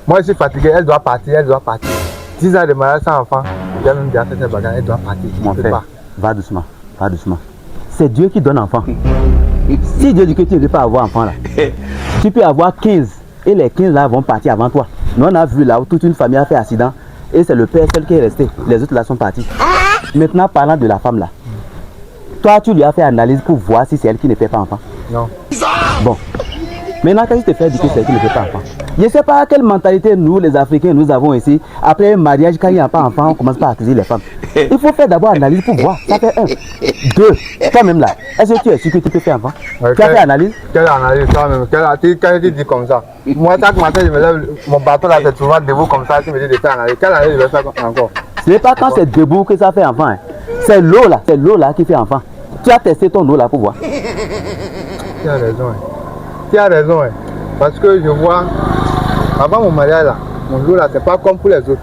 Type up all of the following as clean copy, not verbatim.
Moi, je suis fatigué, elle doit partir, 10 ans de mariage sans enfant, j'ai même déjà fait ses bagages, elle doit partir. Mon frère, va doucement, va doucement. C'est Dieu qui donne enfant. Si Dieu dit que tu ne veux pas avoir enfant là, tu peux avoir 15 et les 15 là vont partir avant toi. Nous on a vu là où toute une famille a fait accident et c'est le père seul qui est resté. Les autres là sont partis. Maintenant parlant de la femme là, toi tu lui as fait analyse pour voir si c'est elle qui ne fait pas enfant. Non. Bon. Maintenant quand je te fais dire que c'est elle qui ne fait pas enfant. Je ne sais pas quelle mentalité nous les Africains nous avons ici. Après un mariage, quand il n'y a pas d'enfant, on commence par accuser les femmes. Il faut faire d'abord analyse pour voir. Ça fait 1. 2. Toi-même là, est-ce que tu es sûr que tu peux faire enfant? Tu as fait analyse? Quelle analyse toi-même? Quand tu dis comme ça? Moi, chaque matin, je me lève, mon bâton là, c'est souvent debout comme ça. Tu me dis de faire analyse. Quelle analyse je vais faire encore? Ce n'est pas quand c'est debout que ça fait enfant. Hein. C'est l'eau là qui fait enfant. Tu as testé ton eau là pour voir. Tu as raison. Hein. Tu as raison. Hein. Parce que je vois, avant mon mariage là, mon eau là, c'est pas comme pour les autres.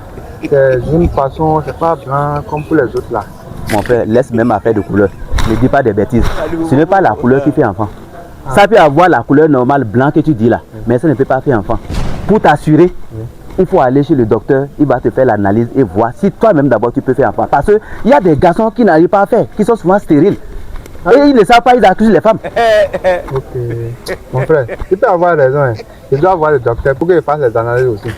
C'est une façon, c'est pas blanc comme pour les autres là. Mon frère, laisse même affaire de couleur. Ne dis pas des bêtises. Ce n'est pas la couleur qui fait enfant. Ça peut avoir la couleur normale blanc que tu dis là, mais ça ne peut pas faire enfant. Pour t'assurer, il faut aller chez le docteur, il va te faire l'analyse et voir si toi-même d'abord tu peux faire enfant. Parce qu'il y a des garçons qui n'arrivent pas à faire, qui sont souvent stériles. Et ils ne savent pas, ils accusent les femmes. Ok. Mon frère, tu peux avoir raison. Hein. Je dois voir le docteur pour qu'il fasse les analyses aussi.